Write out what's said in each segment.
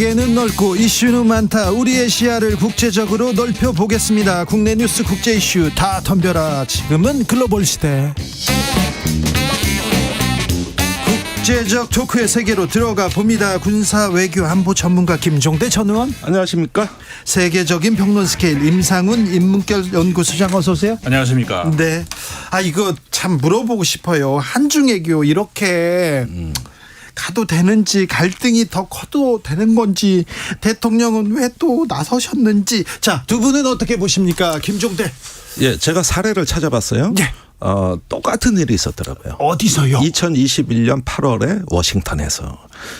세계는 넓고 이슈는 많다. 우리의 시야를 국제적으로 넓혀보겠습니다. 국내 뉴스, 국제 이슈 다 덤벼라. 지금은 글로벌 시대. 국제적 토크의 세계로 들어가 봅니다. 군사 외교 안보 전문가 김종대 전 의원. 안녕하십니까. 세계적인 평론 스케일 임상훈 인문결 연구소장, 어서 오세요. 안녕하십니까. 네. 이거 참 물어보고 싶어요. 한중 외교 이렇게 가도 되는지, 갈등이 더 커도 되는 건지, 대통령은 왜 또 나서셨는지. 자, 두 분은 어떻게 보십니까? 김종대. 예, 제가 사례를 찾아봤어요. 예. 똑같은 일이 있었더라고요. 어디서요? 2021년 8월에 워싱턴에서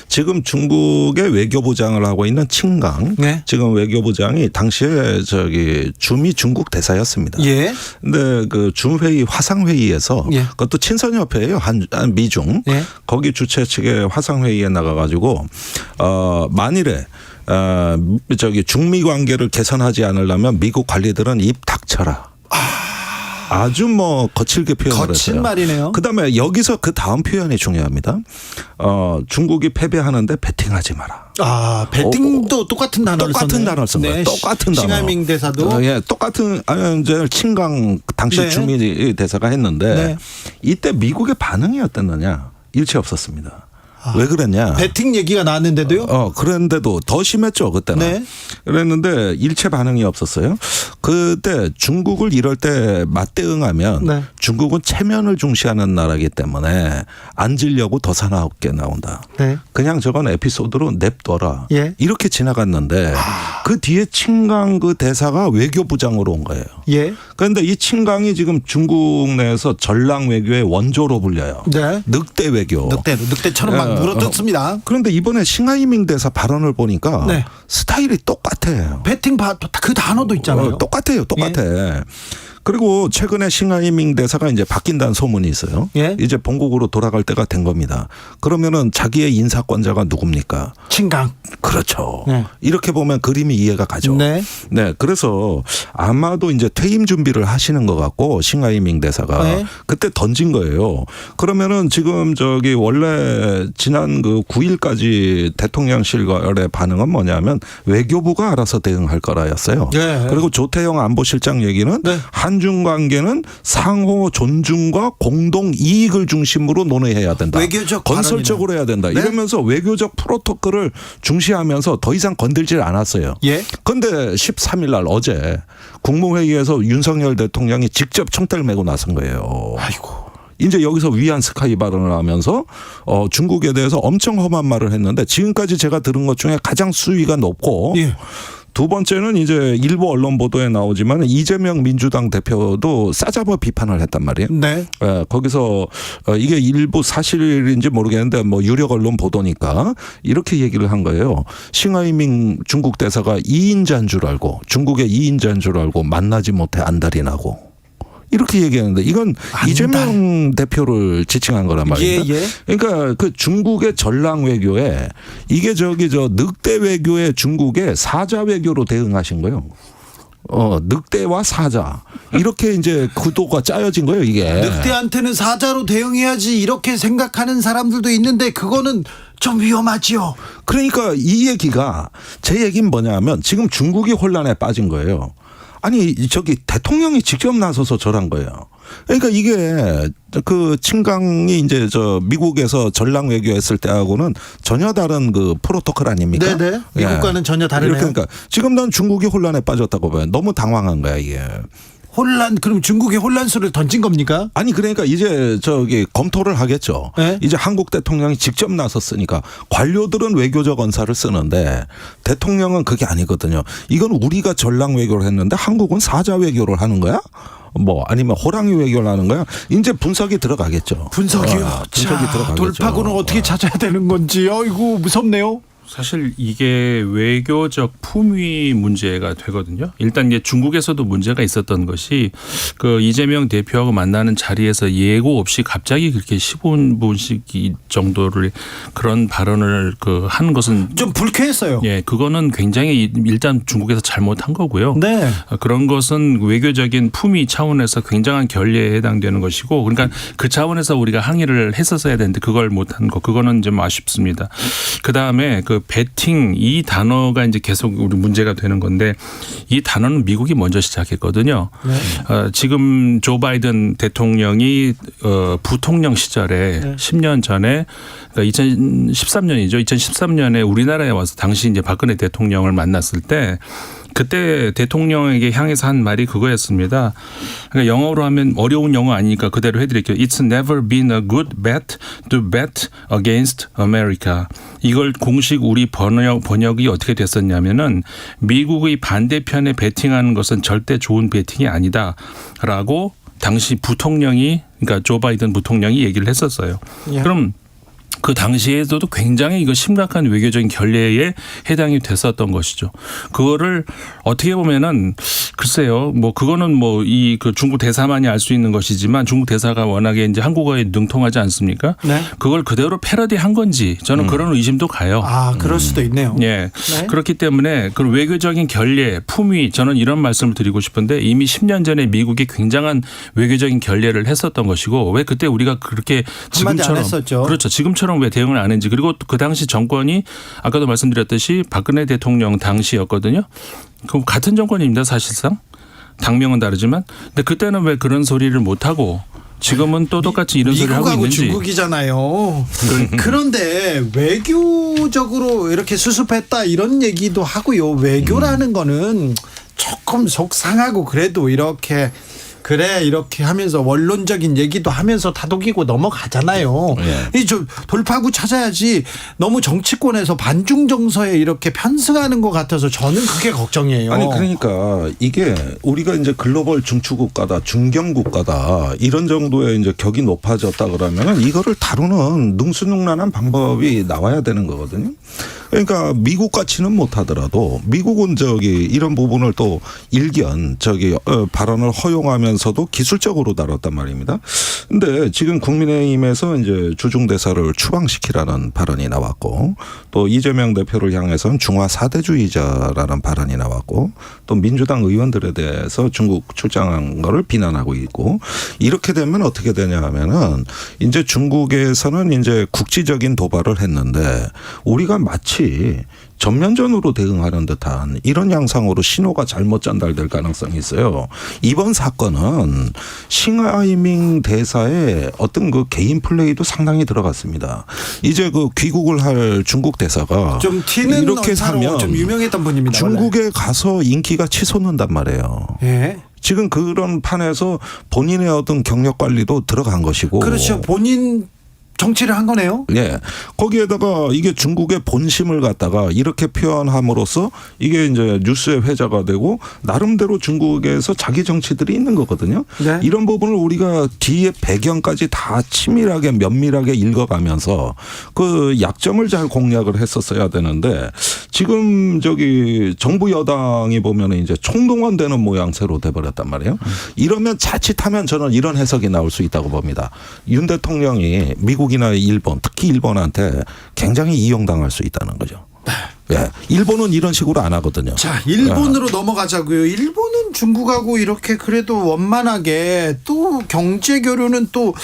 지금 중국의 외교부장을 하고 있는 칭강, 네. 지금 외교부장이 당시에 주미 중국 대사였습니다. 예. 근데 그 줌회의 화상회의에서 예. 그것도 친선협회예요. 미중. 예. 거기 주최 측의 화상회의에 나가가지고 만일에 중미 관계를 개선하지 않으려면 미국 관리들은 입 닥쳐라. 아주 거칠게 표현을 거친 했어요. 말이네요. 그다음에 여기서 그 다음 표현이 중요합니다. 중국이 패배하는데 배팅하지 마라. 배팅도 똑같은 단어를 똑같은 단어를 쓴 거예요. 똑같은 단어. 싱하이밍 대사도. 예, 똑같은 칭강 당시 네. 주미 대사가 했는데 네. 이때 미국의 반응이 어땠느냐? 일체 없었습니다. 왜 그랬냐? 배팅 얘기가 나왔는데도요? 그런데도 더 심했죠, 그때는. 네. 그랬는데 일체 반응이 없었어요. 그때 중국을 이럴 때 맞대응하면 네. 중국은 체면을 중시하는 나라이기 때문에 앉으려고 더 사나웠게 나온다. 네. 그냥 저건 에피소드로 냅둬라. 예. 이렇게 지나갔는데 그 뒤에 칭강 그 대사가 외교부장으로 온 거예요. 예. 그런데 이 칭강이 지금 중국 내에서 전랑 외교의 원조로 불려요. 네. 늑대 외교. 늑대처럼 막 물어뜯습니다. 그런데 이번에 싱하이밍 대사 발언을 보니까 네. 스타일이 똑같아요. 배팅 그 단어도 있잖아요. 똑같아. 예. 그리고 최근에 싱하이밍 대사가 이제 바뀐다는 소문이 있어요. 예. 이제 본국으로 돌아갈 때가 된 겁니다. 그러면은 자기의 인사권자가 누굽니까? 칭강. 그렇죠. 네. 이렇게 보면 그림이 이해가 가죠. 네. 네. 그래서 아마도 이제 퇴임 준비를 하시는 것 같고 싱하이밍 대사가 네. 그때 던진 거예요. 그러면은 지금 원래 지난 그 9일까지 대통령실의 반응은 뭐냐면 외교부가 알아서 대응할 거라였어요. 네. 그리고 조태영 안보실장 얘기는 네. 한중 관계는 상호 존중과 공동 이익을 중심으로 논의해야 된다. 외교적 건설적으로 해야 된다. 네. 이러면서 외교적 프로토콜을 중시하면서 더 이상 건들질 않았어요. 예. 그런데 13일 날 어제 국무회의에서 윤석열 대통령이 직접 청대를 메고 나선 거예요. 아이고. 이제 여기서 위안 스카이 발언을 하면서 중국에 대해서 엄청 험한 말을 했는데 지금까지 제가 들은 것 중에 가장 수위가 높고 예. 두 번째는 이제 일부 언론 보도에 나오지만 이재명 민주당 대표도 싸잡아 비판을 했단 말이에요. 네. 거기서 이게 일부 사실인지 모르겠는데 유력 언론 보도니까 이렇게 얘기를 한 거예요. 싱하이밍 중국 대사가 2인자인 줄 알고 중국의 2인자인 줄 알고 만나지 못해 안달이 나고. 이렇게 얘기하는데 이건 이재명 대표를 지칭한 거란 말입니다. 예. 그러니까 그 중국의 전랑 외교에 이게 늑대 외교의 중국의 사자 외교로 대응하신 거예요. 늑대와 사자 이렇게 이제 구도가 짜여진 거예요, 이게. 늑대한테는 사자로 대응해야지 이렇게 생각하는 사람들도 있는데 그거는 좀 위험하지요. 그러니까 이 얘기가 제 얘기는 뭐냐면 지금 중국이 혼란에 빠진 거예요. 아니 대통령이 직접 나서서 저런 거예요. 그러니까 이게 그 칭강이 이제 미국에서 전랑 외교했을 때하고는 전혀 다른 그 프로토콜 아닙니까? 네네. 미국과는 전혀 다르네요. 그러니까 지금 난 중국이 혼란에 빠졌다고 봐요. 너무 당황한 거야 이게. 그럼 중국이 혼란수를 던진 겁니까? 아니 그러니까 이제 검토를 하겠죠. 네? 이제 한국 대통령이 직접 나섰으니까 관료들은 외교적 언사를 쓰는데 대통령은 그게 아니거든요. 이건 우리가 전랑 외교를 했는데 한국은 사자 외교를 하는 거야? 아니면 호랑이 외교를 하는 거야? 이제 분석이 들어가겠죠. 분석이요. 분석이 들어가겠죠. 돌파구는 어떻게 찾아야 되는 건지. 이거 무섭네요. 사실 이게 외교적 품위 문제가 되거든요. 일단 이게 중국에서도 문제가 있었던 것이 그 이재명 대표하고 만나는 자리에서 예고 없이 갑자기 그렇게 15분씩 정도를 그런 발언을 한 것은 좀 불쾌했어요. 예, 그거는 굉장히 일단 중국에서 잘못한 거고요. 네. 그런 것은 외교적인 품위 차원에서 굉장한 결례에 해당되는 것이고, 그러니까 그 차원에서 우리가 항의를 했었어야 되는데 그걸 못한 거, 그거는 좀 아쉽습니다. 그 다음에 그 그 배팅 이 단어가 이제 계속 우리 문제가 되는 건데 이 단어는 미국이 먼저 시작했거든요. 네. 지금 조 바이든 대통령이 부통령 시절에 네. 10년 전에 그러니까 2013년이죠. 2013년에 우리나라에 와서 당시 이제 박근혜 대통령을 만났을 때 그때 대통령에게 향해서 한 말이 그거였습니다. 그러니까 영어로 하면 어려운 영어 아니니까 그대로 해드릴게요. It's never been a good bet to bet against America. 이걸 공식 우리 번역이 어떻게 됐었냐면은 미국의 반대편에 베팅하는 것은 절대 좋은 베팅이 아니다라고 당시 부통령이 그러니까 조 바이든 부통령이 얘기를 했었어요. 예. 그럼 그 당시에도 굉장히 이거 심각한 외교적인 결례에 해당이 됐었던 것이죠. 그거를 어떻게 보면은 글쎄요, 뭐 그거는 뭐 이 그 중국 대사만이 알 수 있는 것이지만 중국 대사가 워낙에 이제 한국어에 능통하지 않습니까? 네. 그걸 그대로 패러디한 건지 저는 그런 의심도 가요. 아, 그럴 수도 있네요. 예. 네. 그렇기 때문에 그 외교적인 결례, 품위 저는 이런 말씀을 드리고 싶은데 이미 10년 전에 미국이 굉장한 외교적인 결례를 했었던 것이고 왜 그때 우리가 그렇게 한마디 안 지금처럼 했었죠. 그렇죠. 지금처럼 왜 대응을 안 했는지 그리고 그 당시 정권이 아까도 말씀드렸듯이 박근혜 대통령 당시였거든요. 그럼 같은 정권입니다. 사실상. 당명은 다르지만. 근데 그때는 왜 그런 소리를 못하고 지금은 또 똑같이 이런 소리를 하고 미국하고 있는지. 중국이잖아요. 그런데 외교적으로 이렇게 수습했다 이런 얘기도 하고요. 외교라는 거는 조금 속상하고 그래도 이렇게 그래 이렇게 하면서 원론적인 얘기도 하면서 다독이고 넘어가잖아요. 예. 이 좀 돌파구 찾아야지 너무 정치권에서 반중 정서에 이렇게 편승하는 것 같아서 저는 그게 걱정이에요. 아니 그러니까 이게 우리가 이제 글로벌 중추국가다, 중견국가다 이런 정도의 이제 격이 높아졌다 그러면 이거를 다루는 능수능란한 방법이 나와야 되는 거거든요. 그러니까 미국 같이는 못하더라도 미국은 이런 부분을 또 발언을 허용하면서도 기술적으로 다뤘단 말입니다. 근데 지금 국민의힘에서 이제 주중대사를 추방시키라는 발언이 나왔고 또 이재명 대표를 향해서는 중화 사대주의자라는 발언이 나왔고 또 민주당 의원들에 대해서 중국 출장한 거를 비난하고 있고 이렇게 되면 어떻게 되냐 하면은 이제 중국에서는 이제 국지적인 도발을 했는데 우리가 마치 전면전으로 대응하는 듯한 이런 양상으로 신호가 잘못 전달될 가능성이 있어요. 이번 사건은 싱하이밍 대사의 어떤 그 개인 플레이도 상당히 들어갔습니다. 이제 그 귀국을 할 중국 대사가 좀 튀는 이렇게 하면 좀 유명했던 분입니다. 중국에 원래. 가서 인기가 치솟는단 말이에요. 예. 지금 그런 판에서 본인의 어떤 경력 관리도 들어간 것이고. 그렇죠. 본인 정치를 한 거네요. 예. 거기에다가 이게 중국의 본심을 갖다가 이렇게 표현함으로써 이게 이제 뉴스의 회자가 되고 나름대로 중국에서 자기 정치들이 있는 거거든요. 네. 이런 부분을 우리가 뒤에 배경까지 다 치밀하게 면밀하게 읽어가면서 그 약점을 잘 공략을 했었어야 되는데 지금 정부 여당이 보면은 이제 총동원되는 모양새로 돼버렸단 말이에요. 이러면 자칫하면 저는 이런 해석이 나올 수 있다고 봅니다. 윤 대통령이 미국이나 일본, 특히 일본한테 굉장히 이용당할 수 있다는 거죠. 예, 일본은 이런 식으로 안 하거든요. 자, 일본으로 넘어가자고요. 일본은 중국하고 이렇게 그래도 원만하게 또 경제 교류는 또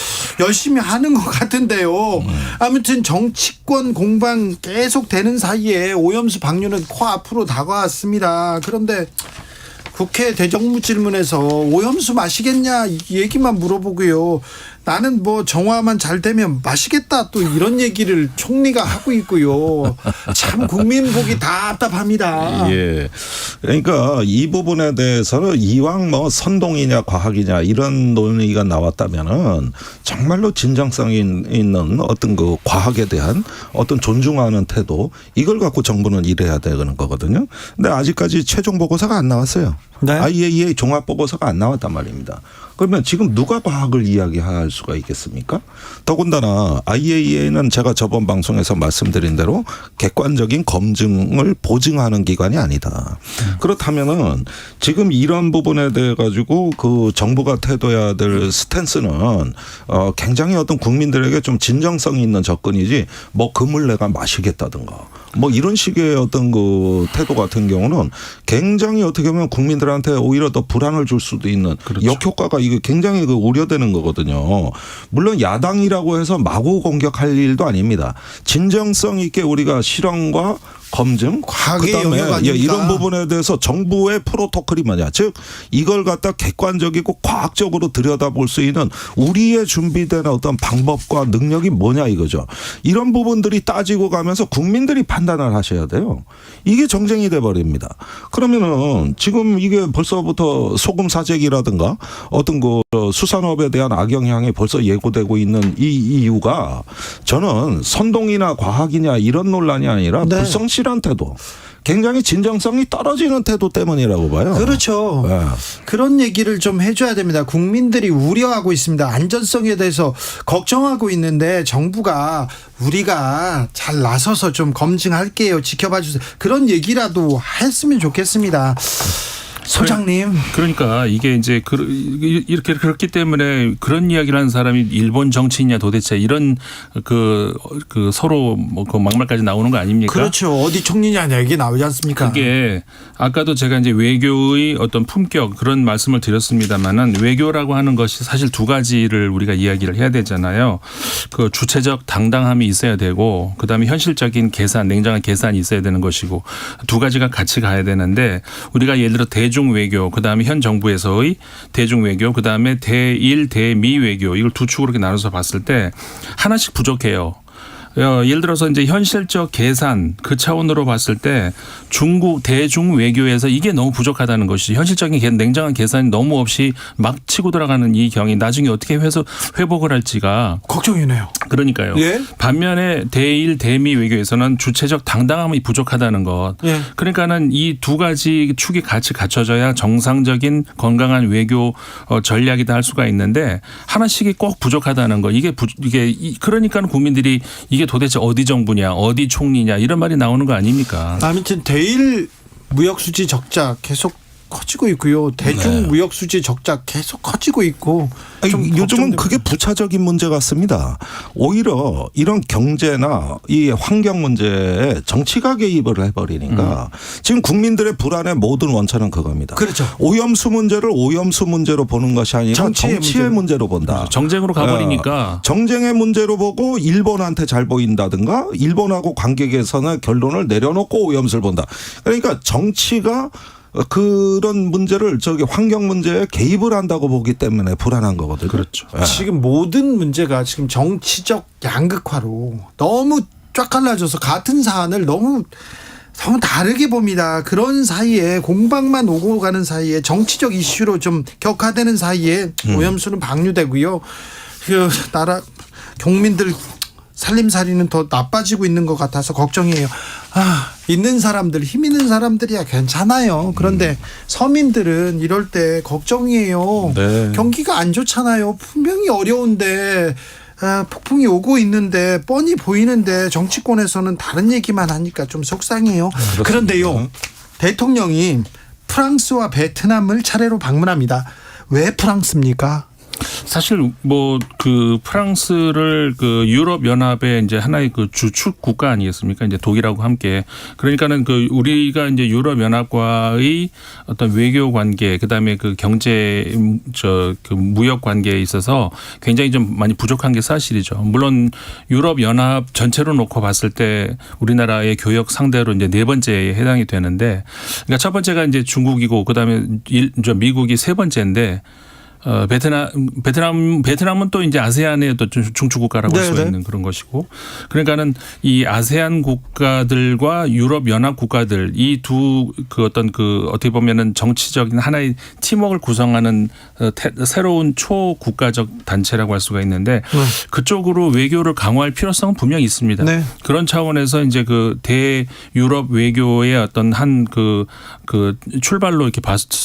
열심히 하는 것 같은데요. 아무튼 정치권 공방 계속 되는 사이에 오염수 방류는 코앞으로 다가왔습니다. 그런데 국회 대정부질문에서 오염수 마시겠냐 이 얘기만 물어보고요. 나는 뭐 정화만 잘 되면 마시겠다 또 이런 얘기를 총리가 하고 있고요. 참 국민 보기 답답합니다. 예. 그러니까 이 부분에 대해서는 이왕 뭐 선동이냐 과학이냐 이런 논의가 나왔다면은 정말로 진정성이 있는 어떤 그 과학에 대한 어떤 존중하는 태도 이걸 갖고 정부는 일해야 되는 거거든요. 근데 아직까지 최종 보고서가 안 나왔어요. 네. IAEA 종합 보고서가 안 나왔단 말입니다. 그러면 지금 누가 과학을 이야기할 수가 있겠습니까? 더군다나 IAEA는 제가 저번 방송에서 말씀드린 대로 객관적인 검증을 보증하는 기관이 아니다. 그렇다면은 지금 이런 부분에 대해 가지고 그 정부가 태도해야 될 스탠스는 굉장히 어떤 국민들에게 좀 진정성이 있는 접근이지 뭐 그 물 내가 마시겠다든가 뭐 이런 식의 어떤 그 태도 같은 경우는 굉장히 어떻게 보면 국민들한테 오히려 더 불안을 줄 수도 있는 그렇죠. 역효과가 이게 굉장히 그 우려되는 거거든요. 물론 야당이라고 해서 마구 공격할 일도 아닙니다. 진정성 있게 우리가 실험과 검증, 과학의 그다음에 영역 아닙니까? 이런 부분에 대해서 정부의 프로토콜이 뭐냐, 즉 이걸 갖다 객관적이고 과학적으로 들여다볼 수 있는 우리의 준비된 어떤 방법과 능력이 뭐냐 이거죠. 이런 부분들이 따지고 가면서 국민들이 판단을 하셔야 돼요. 이게 정쟁이 돼 버립니다. 그러면은 지금 이게 벌써부터 소금 사재기라든가 어떤 그 수산업에 대한 악영향이 벌써 예고되고 있는 이 이유가 저는 선동이나 과학이냐 이런 논란이 아니라 네. 불성실한 태도, 굉장히 진정성이 떨어지는 태도 때문이라고 봐요. 그렇죠. 네. 그런 얘기를 좀 해줘야 됩니다. 국민들이 우려하고 있습니다. 안전성에 대해서 걱정하고 있는데 정부가 우리가 잘 나서서 좀 검증할게요. 지켜봐 주세요. 그런 얘기라도 했으면 좋겠습니다. 소장님. 그러니까 이게 이제 이렇게 그렇기 때문에 그런 이야기를 하는 사람이 일본 정치인이냐 도대체 이런 그 서로 뭐 그 막말까지 나오는 거 아닙니까? 그렇죠. 어디 총리냐 얘기 나오지 않습니까? 그게 아까도 제가 이제 외교의 어떤 품격 그런 말씀을 드렸습니다만은 외교라고 하는 것이 사실 두 가지를 우리가 이야기를 해야 되잖아요. 그 주체적 당당함이 있어야 되고 그다음에 현실적인 계산, 냉정한 계산이 있어야 되는 것이고 두 가지가 같이 가야 되는데 우리가 예를 들어 대중 외교, 그다음에 현 정부에서의 대중 외교, 그다음에 대일 대미 외교 이걸 두 축으로 이렇게 나눠서 봤을 때 하나씩 부족해요. 예를 들어서 이제 현실적 계산 그 차원으로 봤을 때 중국 대중 외교에서 이게 너무 부족하다는 것이 현실적인 냉정한 계산이 너무 없이 막 치고 들어가는 이 경이 나중에 어떻게 회복을 할지가 걱정이네요. 그러니까요. 예? 반면에 대일 대미 외교에서는 주체적 당당함이 부족하다는 것. 예. 그러니까는 이 두 가지 축이 같이 갖춰져야 정상적인 건강한 외교 전략이다 할 수가 있는데 하나씩이 꼭 부족하다는 거. 이게 그러니까는 국민들이 이게 도대체 어디 정부냐, 어디 총리냐 이런 말이 나오는 거 아닙니까? 아무튼 대일 무역 수지 적자 계속 커지고 있고요. 대중 무역 수지 적자 계속 커지고 있고. 좀 요즘은 걱정됩니다. 그게 부차적인 문제 같습니다. 오히려 이런 경제나 이 환경 문제에 정치가 개입을 해버리니까 지금 국민들의 불안의 모든 원천은 그겁니다. 그렇죠. 오염수 문제를 오염수 문제로 보는 것이 아니라 정치의 문제로 본다. 정쟁으로 가버리니까. 정쟁의 문제로 보고 일본한테 잘 보인다든가 일본하고 관계 개선의 결론을 내려놓고 오염수를 본다. 그러니까 정치가 그런 문제를 환경 문제에 개입을 한다고 보기 때문에 불안한 거거든요. 그렇죠. 지금 모든 문제가 지금 정치적 양극화로 너무 쫙 갈라져서 같은 사안을 너무 다르게 봅니다. 그런 사이에 공방만 오고 가는 사이에 정치적 이슈로 좀 격화되는 사이에 오염수는 방류되고요. 그 나라 국민들 살림살이는 더 나빠지고 있는 것 같아서 걱정이에요. 있는 사람들, 힘 있는 사람들이야 괜찮아요. 그런데 서민들은 이럴 때 걱정이에요. 네. 경기가 안 좋잖아요. 분명히 어려운데 폭풍이 오고 있는데 뻔히 보이는데 정치권에서는 다른 얘기만 하니까 좀 속상해요. 그런데요. 대통령이 프랑스와 베트남을 차례로 방문합니다. 왜 프랑스입니까? 사실 뭐 그 프랑스를 그 유럽 연합의 이제 하나의 그 주축 국가 아니겠습니까? 이제 독일하고 함께. 그러니까는 그 우리가 이제 유럽 연합과의 어떤 외교 관계, 그다음에 그 경제 그 무역 관계에 있어서 굉장히 좀 많이 부족한 게 사실이죠. 물론 유럽 연합 전체로 놓고 봤을 때 우리나라의 교역 상대로 이제 네 번째에 해당이 되는데, 그러니까 첫 번째가 이제 중국이고 그다음에 미국이 세 번째인데. 베트남은 또 이제 아세안의 또 중추 국가라고 할 수 있는 그런 것이고, 그러니까는 이 아세안 국가들과 유럽 연합 국가들 이 두 그 어떤 그 어떻게 보면은 정치적인 하나의 팀워크를 구성하는 새로운 초국가적 단체라고 할 수가 있는데 그쪽으로 외교를 강화할 필요성은 분명히 있습니다. 네. 그런 차원에서 이제 그 대유럽 외교의 어떤 한 그 출발로 이렇게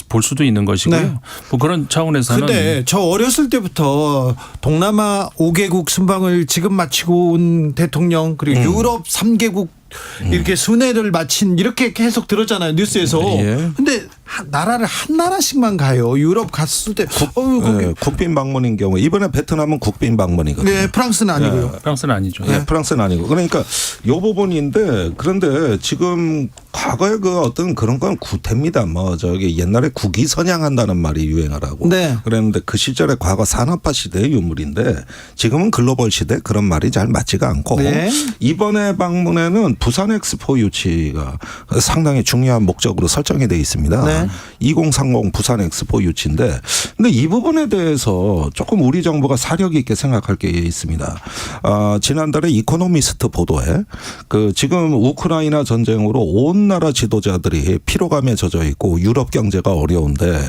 볼 수도 있는 것이고요. 네. 뭐 그런 차원에서는. 근데 저 어렸을 때부터 동남아 5개국 순방을 지금 마치고 온 대통령 그리고 유럽 3개국 이렇게 순회를 마친 이렇게 계속 들었잖아요 뉴스에서. 예. 근데 나라를 한 나라씩만 가요. 유럽 갔을 때 네, 국빈 방문인 경우 이번에 베트남은 국빈 방문이거든요. 네, 프랑스는 아니고요. 프랑스는 아니죠. 네, 프랑스는 아니고. 그러니까 요 부분인데 그런데 지금 과거에 그 어떤 그런 건 구태입니다. 뭐 저기 옛날에 국위 선양한다는 말이 유행하라고. 네. 그랬는데 그 시절에 과거 산업화 시대의 유물인데 지금은 글로벌 시대 그런 말이 잘 맞지가 않고 네. 이번에 방문에는 부산 엑스포 유치가 상당히 중요한 목적으로 설정이 돼 있습니다. 네. 2030 부산 엑스포 유치인데 근데 이 부분에 대해서 조금 우리 정부가 사력 있게 생각할 게 있습니다. 지난달에 이코노미스트 보도에 그 지금 우크라이나 전쟁으로 온 나라 지도자들이 피로감에 젖어 있고 유럽 경제가 어려운데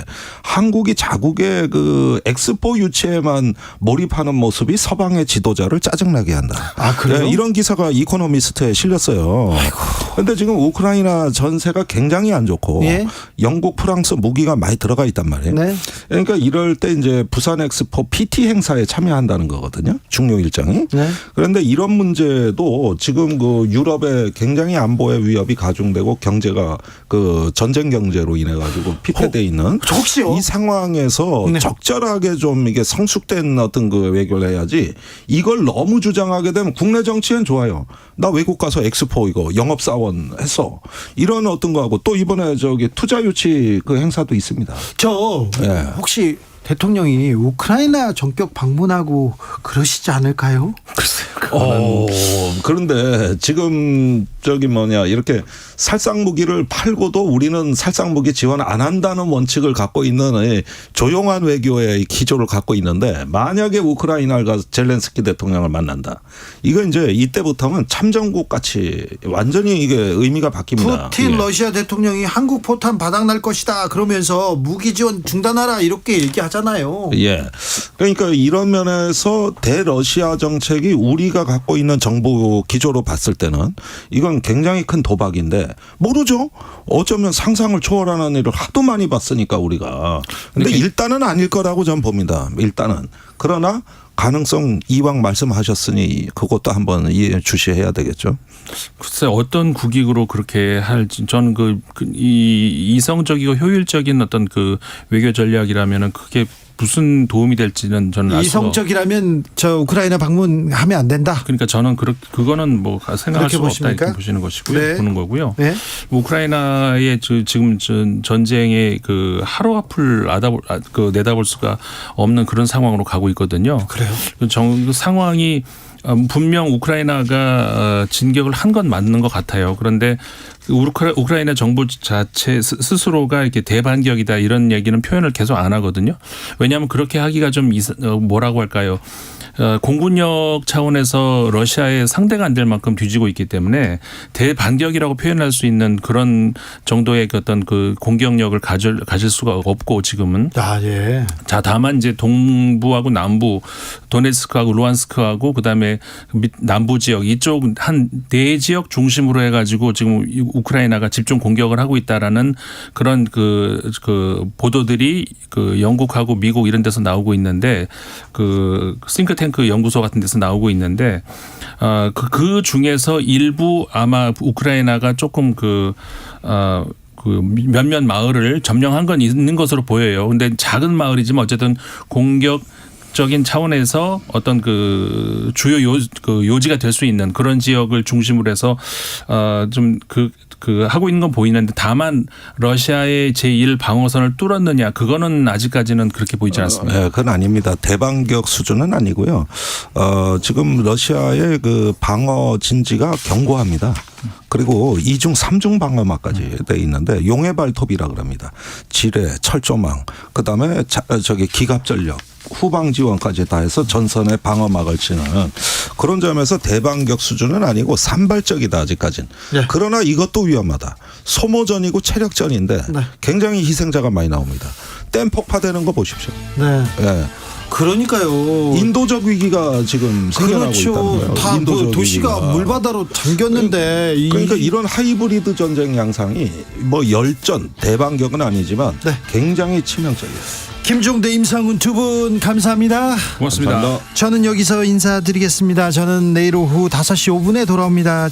한국이 자국의 그 엑스포 유치에만 몰입하는 모습이 서방의 지도자를 짜증나게 한다. 아, 그래요? 네, 이런 기사가 이코노미스트에 실렸어요. 그런데 지금 우크라이나 전세가 굉장히 안 좋고 예? 영국, 프랑스 무기가 많이 들어가 있단 말이에요. 네. 그러니까 이럴 때 이제 부산 엑스포 PT 행사에 참여한다는 거거든요. 중요 일정이. 네. 그런데 이런 문제도 지금 그 유럽에 굉장히 안보의 위협이 가중되고 경제가 그 전쟁 경제로 인해 가지고 피폐돼 있는 혹시요? 이 상황에서 네. 적절하게 좀 이게 성숙된 어떤 그 외교를 해야지 이걸 너무 주장하게 되면 국내 정치엔 좋아요. 나 외국 가서 엑스포 이거 영업사원 했어. 이런 어떤 거하고 또 이번에 저기 투자 유치 그 행사도 있습니다. 저 네. 혹시 대통령이 우크라이나 전격 방문하고 그러시지 않을까요? 그런데 지금 저기 뭐냐 이렇게 살상 무기를 팔고도 우리는 살상 무기 지원 안 한다는 원칙을 갖고 있는 조용한 외교의 기조를 갖고 있는데 만약에 우크라이나를 가서 젤렌스키 대통령을 만난다. 이거 이제 이때부터는 참전국 같이 완전히 이게 의미가 바뀝니다. 푸틴 예. 러시아 대통령이 한국 포탄 바닥날 것이다 그러면서 무기 지원 중단하라 이렇게 얘기하잖아요. 예. 그러니까 이런 면에서 대러시아 정책이 우리가 갖고 있는 정부 기조로 봤을 때는 이건 굉장히 큰 도박인데 모르죠. 어쩌면 상상을 초월하는 일을 하도 많이 봤으니까 우리가. 근데 일단은 아닐 거라고 저는 봅니다. 일단은. 그러나 가능성 이왕 말씀하셨으니 그것도 한번 주시해야 되겠죠. 글쎄 어떤 국익으로 그렇게 할지 저는 이 이성적이고 효율적인 어떤 그 외교 전략이라면은 그게 무슨 도움이 될지는 저는 알 수가 이성적이라면 저 우크라이나 방문하면 안 된다. 그러니까 저는 그거는 뭐 생각할 수가 없다 이렇게 보시는 것이고요. 네. 보는 거고요. 네. 우크라이나의 지금 전쟁의 그 하루 앞을 내다볼 수가 없는 그런 상황으로 가고 있거든요. 그래요? 그 상황이 분명 우크라이나가 진격을 한 건 맞는 것 같아요. 그런데 우크라이나 정부 자체 스스로가 이렇게 대반격이다 이런 얘기는 표현을 계속 안 하거든요. 왜냐하면 그렇게 하기가 좀 뭐라고 할까요? 공군력 차원에서 러시아의 상대가 안 될 만큼 뒤지고 있기 때문에 대반격이라고 표현할 수 있는 그런 정도의 어떤 그 공격력을 가질 수가 없고 지금은. 아, 예. 자, 다만 이제 동부하고 남부, 도네츠크하고 루안스크하고 그다음에 남부 지역 이쪽 한 네 지역 중심으로 해가지고 지금 우크라이나가 집중 공격을 하고 있다라는 그런 그 보도들이 그 영국하고 미국 이런 데서 나오고 있는데 그 싱크탱크 연구소 같은 데서 나오고 있는데 그 중에서 일부 아마 우크라이나가 조금 그 몇몇 마을을 점령한 건 있는 것으로 보여요. 그런데 작은 마을이지만 어쨌든 공격적인 차원에서 어떤 그 주요 요지가 될 수 있는 그런 지역을 중심으로 해서 좀 하고 있는 건 보이는데 다만 러시아의 제1 방어선을 뚫었느냐 그거는 아직까지는 그렇게 보이지 않습니다. 네, 그건 아닙니다. 대반격 수준은 아니고요. 지금 러시아의 그 방어 진지가 견고합니다. 그리고 2중 3중 방어막까지 돼 있는데 용해 발톱이라 그럽니다. 지뢰, 철조망, 그다음에 저기 기갑 전력, 후방 지원까지 다 해서 전선에 방어막을 치는 그런 점에서 대반격 수준은 아니고 산발적이다 아직까지는. 네. 그러나 이것도 위험하다. 소모전이고 체력전인데 네. 굉장히 희생자가 많이 나옵니다. 댐 폭파되는 거 보십시오. 네. 예. 그러니까요. 인도적 위기가 지금 생겨나고 있다는 그렇죠. 거예요. 다 인도적 도시가 위기가. 물바다로 잠겼는데 그러니까 이런 하이브리드 전쟁 양상이 뭐 열전 대반격은 아니지만 네. 굉장히 치명적이에요. 김종대, 임상훈 두 분 감사합니다. 고맙습니다. 감사합니다. 저는 여기서 인사드리겠습니다. 저는 내일 오후 5시 5분에 돌아옵니다.